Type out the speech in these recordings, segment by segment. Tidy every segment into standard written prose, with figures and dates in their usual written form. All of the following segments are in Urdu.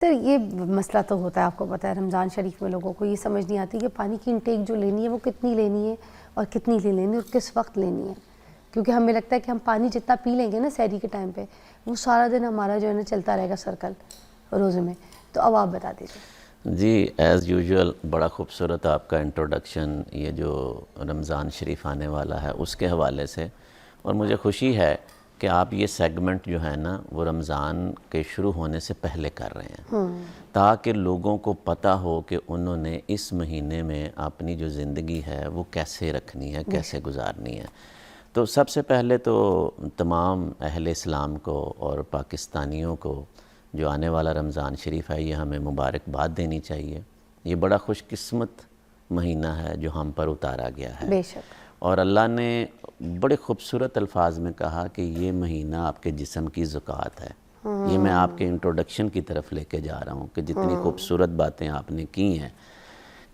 سر یہ مسئلہ تو ہوتا ہے، آپ کو پتہ ہے رمضان شریف میں لوگوں کو یہ سمجھ نہیں آتی کہ پانی کی انٹیک جو لینی ہے وہ کتنی لینی ہے اور کتنی لینی ہے اور کس وقت لینی ہے، کیونکہ ہمیں لگتا ہے کہ ہم پانی جتنا پی لیں گے نا سحری کے ٹائم پہ وہ سارا دن ہمارا جو ہے نا چلتا رہے گا سرکل روزے میں. تو اب آپ بتا دیجیے. جی ایز یوزول بڑا خوبصورت آپ کا انٹروڈکشن یہ جو رمضان شریف آنے والا ہے اس کے حوالے سے، اور مجھے خوشی ہے کہ آپ یہ سیگمنٹ جو ہے نا وہ رمضان کے شروع ہونے سے پہلے کر رہے ہیں تاکہ لوگوں کو پتہ ہو کہ انہوں نے اس مہینے میں اپنی جو زندگی ہے وہ کیسے رکھنی ہے، کیسے گزارنی ہے. تو سب سے پہلے تو تمام اہل اسلام کو اور پاکستانیوں کو جو آنے والا رمضان شریف ہے یہ ہمیں مبارکباد دینی چاہیے. یہ بڑا خوش قسمت مہینہ ہے جو ہم پر اتارا گیا ہے. بے شک. اور اللہ نے بڑے خوبصورت الفاظ میں کہا کہ یہ مہینہ آپ کے جسم کی زکوٰۃ ہے. یہ میں آپ کے انٹروڈکشن کی طرف لے کے جا رہا ہوں کہ جتنی خوبصورت باتیں آپ نے کی ہیں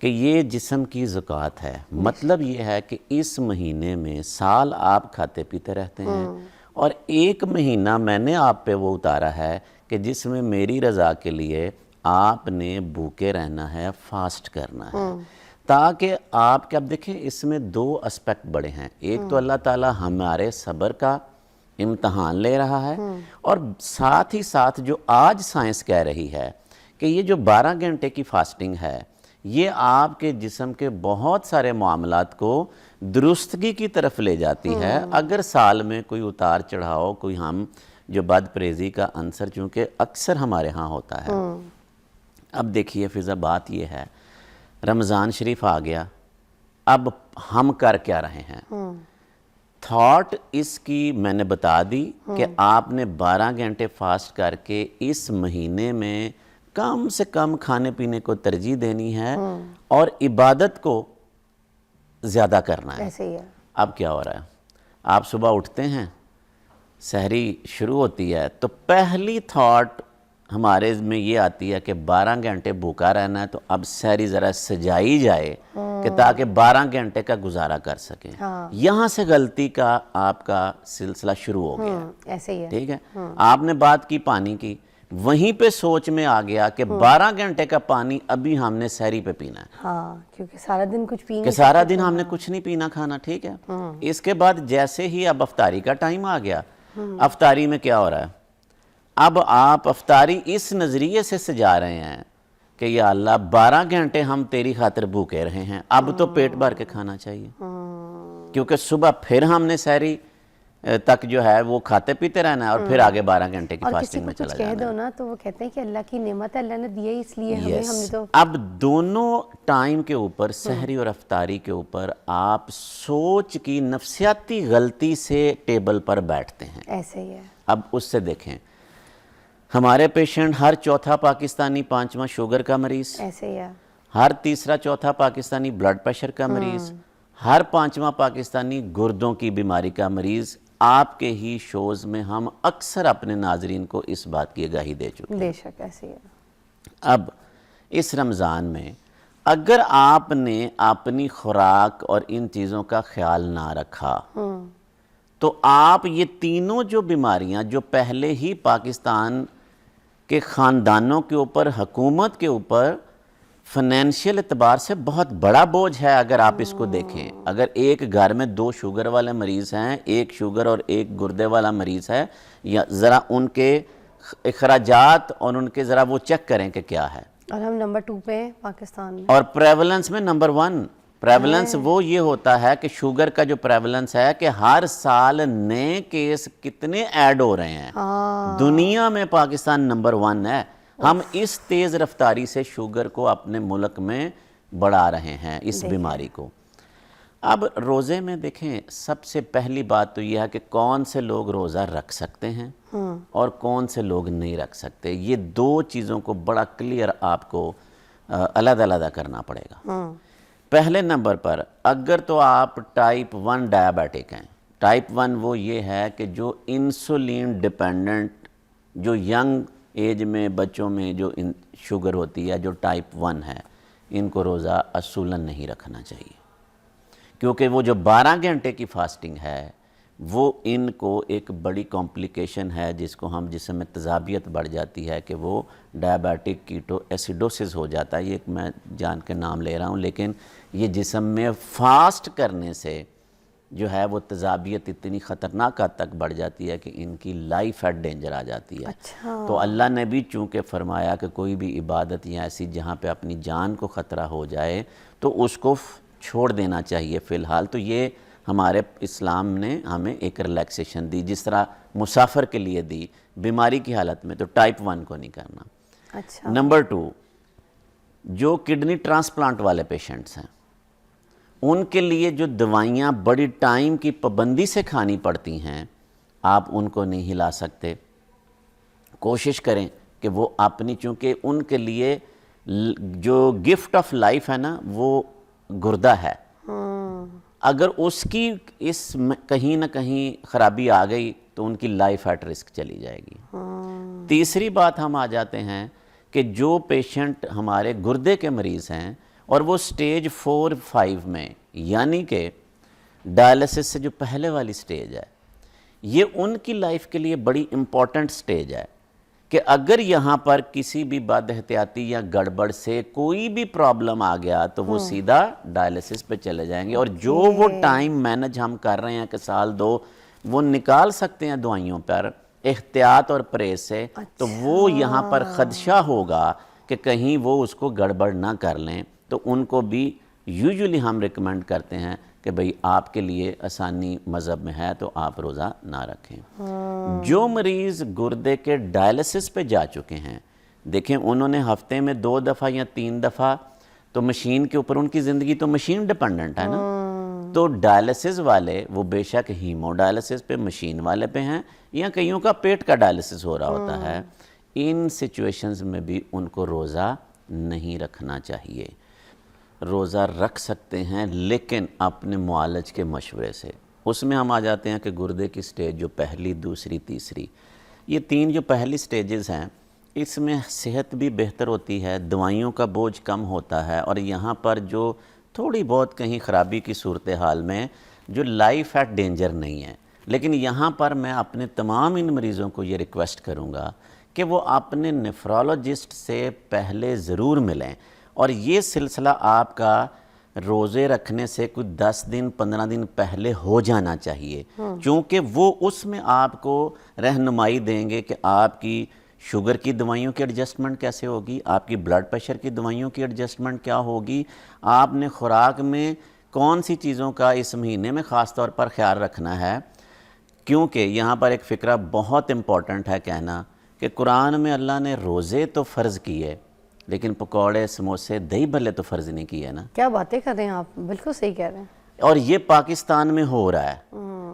کہ یہ جسم کی زکوٰۃ ہے. مطلب یہ ہے کہ اس مہینے میں سال آپ کھاتے پیتے رہتے ہیں اور ایک مہینہ میں نے آپ پہ وہ اتارا ہے کہ جس میں میری رضا کے لیے آپ نے بھوکے رہنا ہے، فاسٹ کرنا ہے، تاکہ آپ کے اب دیکھیں اس میں دو اسپیکٹ بڑے ہیں. ایک تو اللہ تعالیٰ ہمارے صبر کا امتحان لے رہا ہے، اور ساتھ ہی ساتھ جو آج سائنس کہہ رہی ہے کہ یہ جو 12 گھنٹے کی فاسٹنگ ہے یہ آپ کے جسم کے بہت سارے معاملات کو درستگی کی طرف لے جاتی ہے. اگر سال میں کوئی اتار چڑھاؤ، کوئی ہم جو بد پریزی کا عنصر چونکہ اکثر ہمارے ہاں ہوتا ہے. اب دیکھیے فضا بات یہ ہے رمضان شریف آ گیا، اب ہم کر کیا رہے ہیں؟ تھاٹ اس کی میں نے بتا دی کہ آپ نے 12 گھنٹے فاسٹ کر کے اس مہینے میں کم سے کم کھانے پینے کو ترجیح دینی ہے اور عبادت کو زیادہ کرنا ہے. ایسے ہی ہے. اب کیا ہو رہا ہے؟ آپ صبح اٹھتے ہیں، سحری شروع ہوتی ہے تو پہلی تھاٹ ہمارے میں یہ آتی ہے کہ 12 گھنٹے بھوکا رہنا ہے تو اب سحری ذرا سجائی جائے کہ تاکہ 12 گھنٹے کا گزارا کر سکیں. یہاں سے غلطی کا آپ کا سلسلہ شروع ہو گیا. ایسے ہی ہے. ٹھیک ہے. آپ نے بات کی پانی کی، وہیں پہ سوچ میں آ گیا کہ 12 گھنٹے کا پانی ابھی ہم نے سحری پہ پینا ہے. ہاں کیونکہ سارا دن کچھ پینا کہ سارا دن ہم نے کچھ نہیں پینا کھانا. ٹھیک ہے. اس کے بعد جیسے ہی اب افطاری کا ٹائم آ گیا، افطاری میں کیا ہو رہا ہے؟ اب آپ افطاری اس نظریے سے سجا رہے ہیں کہ یا اللہ 12 گھنٹے ہم تیری خاطر بھوکے رہے ہیں، اب تو پیٹ بھر کے کھانا چاہیے، کیونکہ صبح پھر ہم نے سحری تک جو ہے وہ کھاتے پیتے رہنا ہے اور پھر آگے 12 گھنٹے کی فاسٹنگ میں چلا جانا ہے. اور کسی کو کچھ کہہ دو نا تو وہ کہتے ہیں کہ اللہ کی نعمت ہے، اللہ نے دیا اس لیے ہم نے تو. اب دونوں ٹائم کے اوپر سحری اور افطاری کے اوپر آپ سوچ کی نفسیاتی غلطی سے ٹیبل پر بیٹھتے ہیں. ایسے ہی ہے. اب اس سے دیکھیں ہمارے پیشنٹ ہر چوتھا پاکستانی 5واں شوگر کا مریض، ایسے ہی ہے. ہر تیسرا چوتھا پاکستانی بلڈ پریشر کا مریض، ہر 5واں پاکستانی گردوں کی بیماری کا مریض. آپ کے ہی شوز میں ہم اکثر اپنے ناظرین کو اس بات کی آگاہی دے چکے ہیں. بے شک ایسے ہی ہے. اب اس رمضان میں اگر آپ نے اپنی خوراک اور ان چیزوں کا خیال نہ رکھا تو آپ یہ تینوں جو بیماریاں جو پہلے ہی پاکستان کے خاندانوں کے اوپر، حکومت کے اوپر فنینشیل اعتبار سے بہت بڑا بوجھ ہے. اگر آپ اس کو دیکھیں، اگر ایک گھر میں 2 شوگر والے مریض ہیں، ایک شوگر اور ایک گردے والا مریض ہے، یا ذرا ان کے اخراجات اور ان کے ذرا وہ چیک کریں کہ کیا ہے. اور ہم نمبر 2 پہ ہیں پاکستان میں. اور پریولنس میں نمبر 1. پریولنس وہ یہ ہوتا ہے کہ شوگر کا جو پریولنس ہے کہ ہر سال نئے کیس کتنے ایڈ ہو رہے ہیں. دنیا میں پاکستان نمبر 1 ہے. ہم اس تیز رفتاری سے شوگر کو اپنے ملک میں بڑھا رہے ہیں، اس بیماری کو. اب روزے میں دیکھیں سب سے پہلی بات تو یہ ہے کہ کون سے لوگ روزہ رکھ سکتے ہیں اور کون سے لوگ نہیں رکھ سکتے. یہ 2 چیزوں کو بڑا کلیئر آپ کو علیحدہ علیحدہ کرنا پڑے گا. پہلے نمبر پر اگر تو آپ ٹائپ 1 ڈائبیٹک ہیں. ٹائپ 1 وہ یہ ہے کہ جو انسولین ڈیپینڈنٹ، جو ینگ ایج میں بچوں میں جو شوگر ہوتی ہے، جو ٹائپ 1 ہے، ان کو روزہ اصولاً نہیں رکھنا چاہیے، کیونکہ وہ جو 12 گھنٹے کی فاسٹنگ ہے وہ ان کو ایک بڑی کمپلیکیشن ہے جس کو ہم جسم میں تذابیت بڑھ جاتی ہے کہ وہ ڈائبیٹک کیٹو ایسیڈوسس ہو جاتا ہے. یہ ایک میں جان کے نام لے رہا ہوں, لیکن یہ جسم میں فاسٹ کرنے سے جو ہے وہ تذابیت اتنی خطرناک حد تک بڑھ جاتی ہے کہ ان کی لائف ایٹ ڈینجر آ جاتی ہے. تو اللہ نے بھی چونکہ فرمایا کہ کوئی بھی عبادت یا ایسی جہاں پہ اپنی جان کو خطرہ ہو جائے تو اس کو چھوڑ دینا چاہیے فی الحال. تو یہ ہمارے اسلام نے ہمیں ایک ریلیکسیشن دی, جس طرح مسافر کے لیے دی بیماری کی حالت میں, تو ٹائپ 1 کو نہیں کرنا. اچھا. نمبر 2, جو کڈنی ٹرانسپلانٹ والے پیشنٹس ہیں ان کے لیے جو دوائیاں بڑی ٹائم کی پابندی سے کھانی پڑتی ہیں, آپ ان کو نہیں ہلا سکتے. کوشش کریں کہ وہ اپنی, چونکہ ان کے لیے جو گفٹ آف لائف ہے نا وہ گردہ ہے, اگر اس کی کہیں نہ کہیں خرابی آ گئی تو ان کی لائف ایٹ رسک چلی جائے گی. تیسری بات ہم آ جاتے ہیں کہ جو پیشنٹ ہمارے گردے کے مریض ہیں اور وہ سٹیج 4-5 میں, یعنی کہ ڈائلسس سے جو پہلے والی سٹیج ہے, یہ ان کی لائف کے لیے بڑی امپورٹنٹ سٹیج ہے کہ اگر یہاں پر کسی بھی بد احتیاطی یا گڑبڑ سے کوئی بھی پرابلم آ گیا تو وہ سیدھا ڈائلسس پہ چلے جائیں گے. اور جو وہ ٹائم مینج ہم کر رہے ہیں کہ 1-2 وہ نکال سکتے ہیں دوائیوں پر احتیاط اور پرہیز سے, تو وہ یہاں پر خدشہ ہوگا کہ کہیں وہ اس کو گڑبڑ نہ کر لیں. تو ان کو بھی یوزلی ہم ریکمینڈ کرتے ہیں کہ بھئی آپ کے لیے آسانی مذہب میں ہے تو آپ روزہ نہ رکھیں. جو مریض گردے کے ڈائلسس پہ جا چکے ہیں, دیکھیں انہوں نے ہفتے میں 2 دفعہ یا 3 دفعہ تو مشین کے اوپر, ان کی زندگی تو مشین ڈیپنڈنٹ ہے نا, تو ڈائلسس والے وہ بے شک ہیمو ڈائلسس پہ, مشین والے پہ ہیں, یا کئیوں کا پیٹ کا ڈائلسس ہو رہا ہوتا ہے. ان سچویشنز میں بھی ان کو روزہ نہیں رکھنا چاہیے. روزہ رکھ سکتے ہیں لیکن اپنے معالج کے مشورے سے. اس میں ہم آ جاتے ہیں کہ گردے کی سٹیج جو پہلی, دوسری, تیسری, یہ 3 جو پہلی سٹیجز ہیں, اس میں صحت بھی بہتر ہوتی ہے, دوائیوں کا بوجھ کم ہوتا ہے, اور یہاں پر جو تھوڑی بہت کہیں خرابی کی صورتحال میں جو لائف ایٹ ڈینجر نہیں ہے. لیکن یہاں پر میں اپنے تمام ان مریضوں کو یہ ریکویسٹ کروں گا کہ وہ اپنے نیفرولوجسٹ سے پہلے ضرور ملیں, اور یہ سلسلہ آپ کا روزے رکھنے سے کچھ 10 دن 15 دن پہلے ہو جانا چاہیے, چونکہ وہ اس میں آپ کو رہنمائی دیں گے کہ آپ کی شوگر کی دوائیوں کی ایڈجسٹمنٹ کیسے ہوگی, آپ کی بلڈ پریشر کی دوائیوں کی ایڈجسٹمنٹ کیا ہوگی, آپ نے خوراک میں کون سی چیزوں کا اس مہینے میں خاص طور پر خیال رکھنا ہے. کیونکہ یہاں پر ایک فکرہ بہت امپورٹنٹ ہے کہنا کہ قرآن میں اللہ نے روزے تو فرض کیے لیکن پکوڑے, سموسے, دہی بھلے تو فرض نہیں کیے نا. کیا باتیں کر رہے ہیں آپ, بالکل صحیح کہہ رہے ہیں. اور یہ پاکستان میں ہو رہا ہے.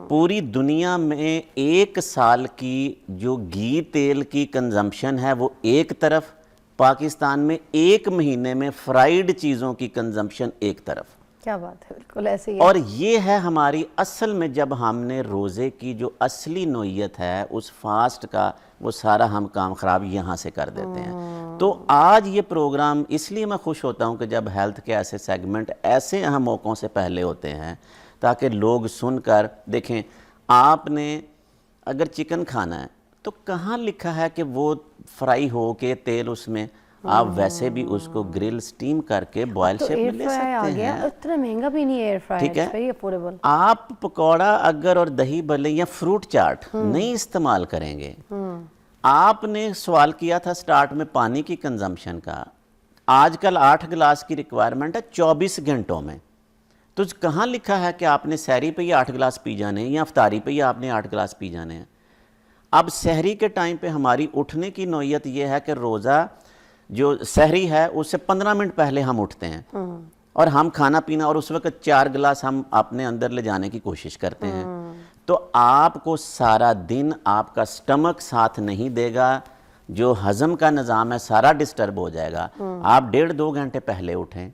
پوری دنیا میں 1 سال کی جو گھی تیل کی کنزمپشن ہے وہ ایک طرف, پاکستان میں 1 مہینے میں فرائیڈ چیزوں کی کنزمپشن ایک طرف. کیا بات ہے, بالکل ایسے ہی. اور یہ ہے ہماری اصل میں جب ہم نے روزے کی جو اصلی نوعیت ہے اس فاسٹ کا, وہ سارا ہم کام خراب یہاں سے کر دیتے ہیں. تو آج یہ پروگرام اس لیے میں خوش ہوتا ہوں کہ جب ہیلتھ کے ایسے سیگمنٹ ایسے اہم موقعوں سے پہلے ہوتے ہیں تاکہ لوگ سن کر دیکھیں. آپ نے اگر چکن کھانا ہے تو کہاں لکھا ہے کہ وہ فرائی ہو کے تیل اس میں, آپ ویسے بھی اس کو گرل سٹیم کر کے بوائل شیپ میں لے سکتے ہیں. اتنا مہنگا بھی نہیں ہے ایئر فرائی, ٹھیک ہے. Very affordable. آپ پکوڑا اگر اور دہی بھلے یا فروٹ چاٹ نہیں استعمال کریں گے, آپ نے سوال کیا تھا سٹارٹ میں پانی کی کنزمپشن کا, آج کل 8 گلاس کی ریکوائرمنٹ ہے 24 گھنٹوں میں. تو کہاں لکھا ہے کہ آپ نے سحری پہ ہی 8 گلاس پی جانے ہیں یا افطاری پہ ہی آپ نے 8 گلاس پی جانے ہیں. اب سحری کے ٹائم پہ ہماری اٹھنے کی نوعیت یہ ہے کہ روزہ جو سحری ہے اس سے 15 منٹ پہلے ہم اٹھتے ہیں, اور ہم کھانا پینا اور اس وقت 4 گلاس ہم اپنے اندر لے جانے کی کوشش کرتے ہیں. تو آپ کو سارا دن آپ کا سٹمک ساتھ نہیں دے گا, جو ہضم کا نظام ہے سارا ڈسٹرب ہو جائے گا. آپ 1.5-2 گھنٹے پہلے اٹھیں,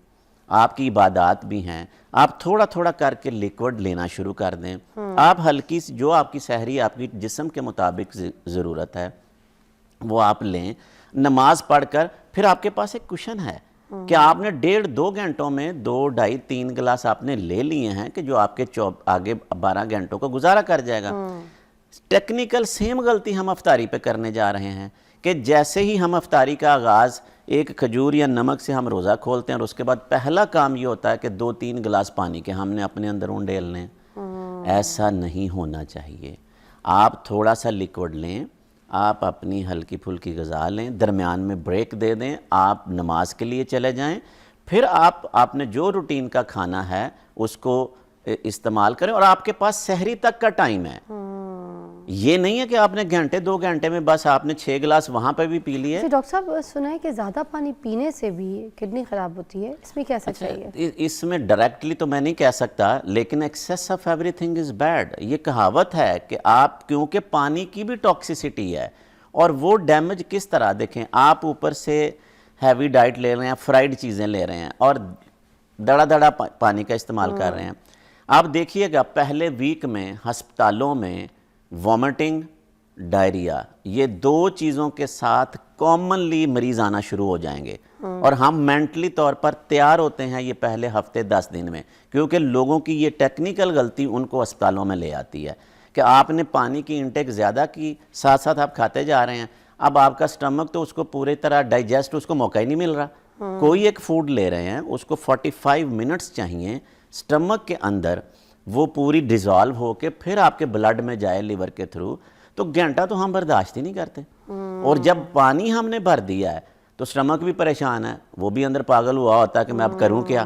آپ کی عبادات بھی ہیں, آپ تھوڑا تھوڑا کر کے لیکوڈ لینا شروع کر دیں. آپ ہلکی جو آپ کی سحری آپ کی جسم کے مطابق ضرورت ہے وہ آپ لیں, نماز پڑھ کر پھر آپ کے پاس ایک کشن ہے, کہ آپ نے 1.5-2 گھنٹوں میں 2-2.5-3 گلاس آپ نے لے لیے ہیں کہ جو آپ کے آگے 12 گھنٹوں کا گزارا کر جائے گا. ٹیکنیکل سیم غلطی ہم افطاری پہ کرنے جا رہے ہیں کہ جیسے ہی ہم افطاری کا آغاز ایک کھجور یا نمک سے ہم روزہ کھولتے ہیں اور اس کے بعد پہلا کام یہ ہوتا ہے کہ 2-3 گلاس پانی کے ہم نے اپنے اندر انڈیلنے. ایسا نہیں ہونا چاہیے. آپ تھوڑا سا لیکوڈ لیں, آپ اپنی ہلکی پھلکی غذا لیں, درمیان میں بریک دے دیں, آپ نماز کے لیے چلے جائیں, پھر آپ نے جو روٹین کا کھانا ہے اس کو استعمال کریں اور آپ کے پاس سحری تک کا ٹائم ہے. یہ نہیں ہے کہ آپ نے 1-2 گھنٹے میں بس آپ نے 6 گلاس وہاں پہ بھی پی لیے. ڈاکٹر صاحب سنا ہے کہ زیادہ پانی پینے سے بھی کڈنی خراب ہوتی ہے, اس میں کیا سچائی ہے؟ اس میں ڈائریکٹلی تو میں نہیں کہہ سکتا, لیکن access of every thing is bad. یہ کہاوت ہے کہ آپ کیونکہ پانی کی بھی ٹاکسیسٹی ہے اور وہ ڈیمیج کس طرح دیکھیں, آپ اوپر سے ہیوی ڈائٹ لے رہے ہیں, فرائیڈ چیزیں لے رہے ہیں اور دڑا دڑا پانی کا استعمال کر رہے ہیں. آپ دیکھیے گا پہلے ویک میں ہسپتالوں میں وامٹنگ, ڈائریا, یہ 2 چیزوں کے ساتھ کامنلی مریض آنا شروع ہو جائیں گے اور ہم مینٹلی طور پر تیار ہوتے ہیں یہ پہلے ہفتے 10 دن میں, کیونکہ لوگوں کی یہ ٹیکنیکل غلطی ان کو اسپتالوں میں لے آتی ہے کہ آپ نے پانی کی انٹیک زیادہ کی, ساتھ ساتھ آپ کھاتے جا رہے ہیں. اب آپ کا سٹمک تو اس کو پورے طرح ڈائجسٹ اس کو موقع ہی نہیں مل رہا. کوئی ایک فوڈ لے رہے ہیں, اس کو 45 منٹس چاہیے سٹمک کے اندر وہ پوری ڈیزالو ہو کے پھر آپ کے بلڈ میں جائے لیور کے تھرو, تو گھنٹہ تو ہم برداشت ہی نہیں کرتے. اور جب پانی ہم نے بھر دیا ہے تو سٹمک بھی پریشان ہے, وہ بھی اندر پاگل ہوا ہوتا ہے کہ میں اب کروں کیا.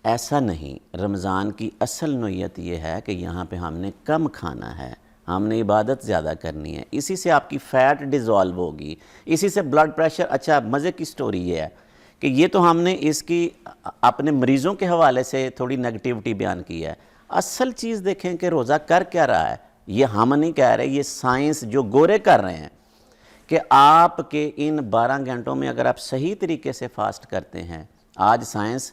ایسا نہیں. رمضان کی اصل نوعیت یہ ہے کہ یہاں پہ ہم نے کم کھانا ہے, ہم نے عبادت زیادہ کرنی ہے, اسی سے آپ کی فیٹ ڈیزالو ہوگی, اسی سے بلڈ پریشر. اچھا مزے کی سٹوری یہ ہے کہ یہ تو ہم نے اس کی اپنے مریضوں کے حوالے سے تھوڑی نیگیٹیوٹی بیان کی ہے. اصل چیز دیکھیں کہ روزہ کر کیا رہا ہے. یہ ہم نہیں کہہ رہے, یہ سائنس جو گورے کر رہے ہیں کہ آپ کے ان 12 گھنٹوں میں اگر آپ صحیح طریقے سے فاسٹ کرتے ہیں. آج سائنس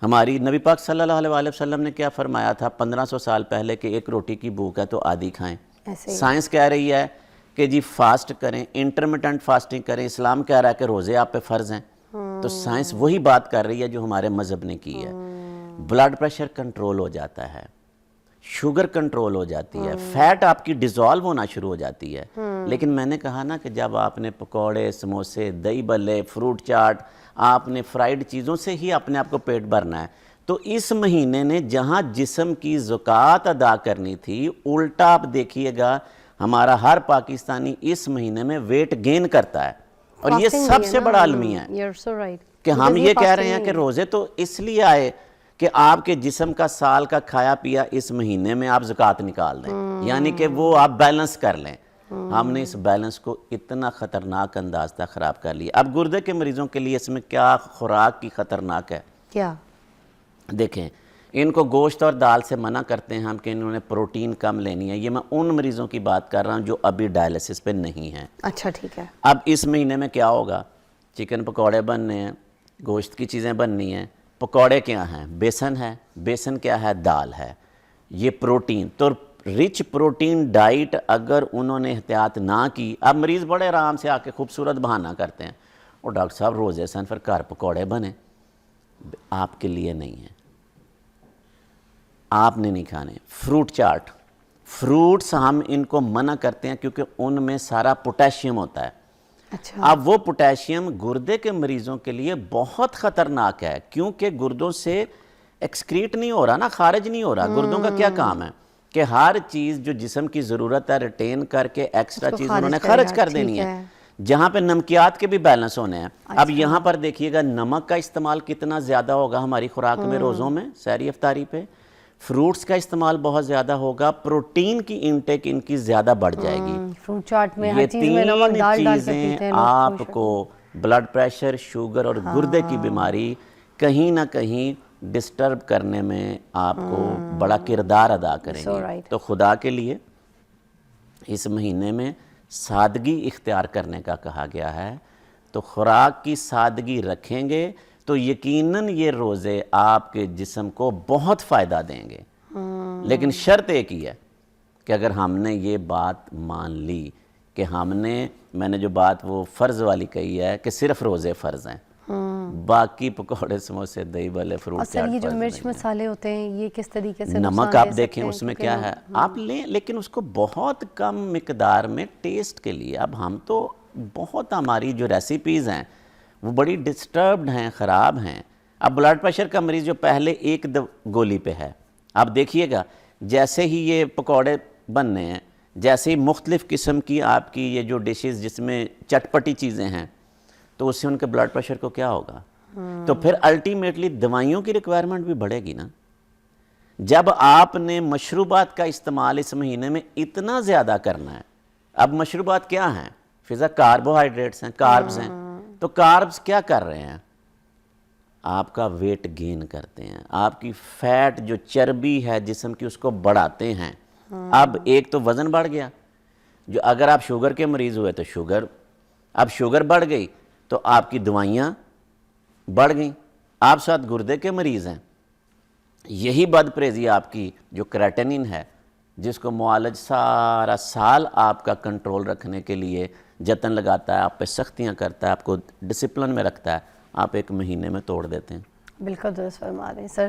ہماری, نبی پاک صلی اللہ علیہ وسلم نے کیا فرمایا تھا 1500 سال پہلے کہ ایک روٹی کی بھوک ہے تو آدھی کھائیں. سائنس کہہ رہی ہے کہ جی فاسٹ کریں, انٹرمیٹنٹ فاسٹنگ کریں. اسلام کہہ رہا ہے کہ روزے آپ پہ فرض ہیں. تو سائنس وہی بات کر رہی ہے جو ہمارے مذہب نے کی ہے. بلڈ پریشر کنٹرول ہو جاتا ہے, شوگر کنٹرول ہو جاتی ہے, فیٹ آپ کی ڈیزالو ہونا شروع ہو جاتی ہے. لیکن میں نے کہا نا کہ جب آپ نے پکوڑے, سموسے, دہی بلے, فروٹ چاٹ, آپ نے فرائیڈ چیزوں سے ہی اپنے آپ کو پیٹ بھرنا ہے, تو اس مہینے نے جہاں جسم کی زکوٰۃ ادا کرنی تھی, الٹا آپ دیکھیے گا ہمارا ہر پاکستانی اس مہینے میں ویٹ گین کرتا ہے. اور یہ سب سے بڑا المیہ ہے کہ ہم یہ کہہ رہے ہیں کہ روزے تو اس لیے آئے کہ آپ کے جسم کا سال کا کھایا پیا اس مہینے میں آپ زکوٰۃ نکال دیں, یعنی کہ وہ آپ بیلنس کر لیں. ہم نے اس بیلنس کو اتنا خطرناک انداز تک خراب کر لیا. اب گردے کے مریضوں کے لیے اس میں کیا خوراک کی خطرناک ہے. کیا دیکھیں, ان کو گوشت اور دال سے منع کرتے ہیں ہم کہ انہوں نے پروٹین کم لینی ہے. یہ میں ان مریضوں کی بات کر رہا ہوں جو ابھی ڈائلسس پہ نہیں ہیں. اچھا ٹھیک ہے. اب اس مہینے میں کیا ہوگا, چکن پکوڑے بننے ہیں, گوشت کی چیزیں بننی ہیں. پکوڑے کیا ہیں, بیسن ہے. بیسن کیا ہے, دال ہے. یہ پروٹین, تو رچ پروٹین ڈائٹ اگر انہوں نے احتیاط نہ کی, اب مریض بڑے آرام سے آ کے خوبصورت بہانہ کرتے ہیں, اور ڈاکٹر صاحب روزے سن پھر گھر پکوڑے بنے. آپ کے لیے نہیں ہیں, آپ نے نہیں کھانے. فروٹ چاٹ, فروٹس ہم ان کو منع کرتے ہیں کیونکہ ان میں سارا پوٹیشیم ہوتا ہے. اچھا. اب وہ پوٹیشیم گردے کے مریضوں کے لیے بہت خطرناک ہے, کیونکہ گردوں سے ایکسکریٹ نہیں ہو رہا نا, خارج نہیں ہو رہا. گردوں کا کیا کام ہے کہ ہر چیز جو جسم کی ضرورت ہے ریٹین کر کے ایکسٹرا چیز انہوں نے خارج کر دینی ہے, جہاں پہ نمکیات کے بھی بیلنس ہونے ہیں. اب یہاں پر دیکھیے گا نمک کا استعمال کتنا زیادہ ہوگا ہماری خوراک میں روزوں میں, سحری افطاری پہ. فروٹس کا استعمال بہت زیادہ ہوگا, پروٹین کی انٹیک ان کی زیادہ بڑھ جائے گی. فروٹ چاٹ میں یہ 3 چیزیں آپ کو بلڈ پریشر, شوگر اور گردے کی بیماری کہیں نہ کہیں ڈسٹرب کرنے میں آپ کو بڑا کردار ادا کریں گے. تو خدا کے لیے اس مہینے میں سادگی اختیار کرنے کا کہا گیا ہے, تو خوراک کی سادگی رکھیں گے تو یقیناً یہ روزے آپ کے جسم کو بہت فائدہ دیں گے. لیکن شرط ایک ہی ہے کہ اگر ہم نے یہ بات مان لی کہ میں نے جو بات وہ فرض والی کہی ہے کہ صرف روزے فرض ہیں, باقی پکوڑے سموسے دہی بھلے اور فروٹ سر یہ جو چاٹ مرچ مسالے ہوتے ہیں یہ کس طریقے سے نمک نقصان آپ دے دیکھیں سکتے اس ہیں؟ میں کیونکہ کیا ہے آپ لیں لیکن اس کو بہت کم مقدار میں ٹیسٹ کے لیے. اب ہم تو بہت ہماری جو ریسیپیز ہیں وہ بڑی ڈسٹربڈ ہیں, خراب ہیں. اب بلڈ پریشر کا مریض جو پہلے ایک گولی پہ ہے, آپ دیکھیے گا جیسے ہی یہ پکوڑے بننے ہیں, جیسے ہی مختلف قسم کی آپ کی یہ جو ڈشز جس میں چٹپٹی چیزیں ہیں, تو اس سے ان کے بلڈ پریشر کو کیا ہوگا. تو پھر الٹیمیٹلی دوائیوں کی ریکوائرمنٹ بھی بڑھے گی نا. جب آپ نے مشروبات کا استعمال اس مہینے میں اتنا زیادہ کرنا ہے, اب مشروبات کیا ہیں فضا, کاربوہائیڈریٹس ہیں, کاربز ہیں. تو کاربز کیا کر رہے ہیں, آپ کا ویٹ گین کرتے ہیں, آپ کی فیٹ جو چربی ہے جسم کی اس کو بڑھاتے ہیں. اب ایک تو وزن بڑھ گیا, جو اگر آپ شوگر کے مریض ہوئے تو شوگر, اب شوگر بڑھ گئی تو آپ کی دوائیاں بڑھ گئیں. آپ ساتھ گردے کے مریض ہیں, یہی بد پریزی آپ کی جو کریٹنین ہے جس کو معالج سارا سال آپ کا کنٹرول رکھنے کے لیے جتن لگاتا ہے, آپ پہ سختیاں کرتا ہے, آپ کو ڈسپلن میں رکھتا ہے, آپ ایک مہینے میں توڑ دیتے ہیں. بالکل درست فرما رہے ہیں سر.